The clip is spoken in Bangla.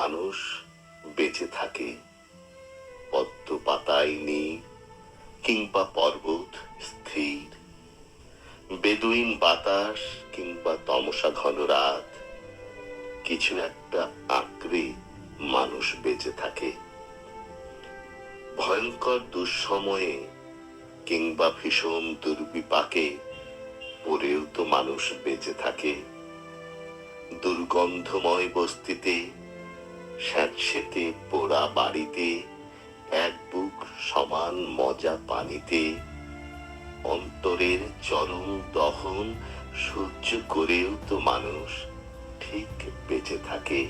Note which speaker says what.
Speaker 1: মানুষ বেঁচে থাকে। পদ্ম পাতায় নীল কিংবা পর্বত স্থির, বেদুইন বাতাস কিংবা তমসা ঘন রাত, কিছু একটা আঁকড়ে মানুষ বেঁচে থাকে। ভয়ঙ্কর দুঃসময়ে কিংবা ভীষণ দুর্বিপাকে পড়েও তো মানুষ বেঁচে থাকে। দুর্গন্ধময় বস্তিতে, স্যাঁতসেঁতে পোড়া বাড়িতে, এক বুক সমান মজা পানিতে, অন্তরের চরম দহন সহ্য করেও তো মানুষ ঠিক বেঁচে থাকে।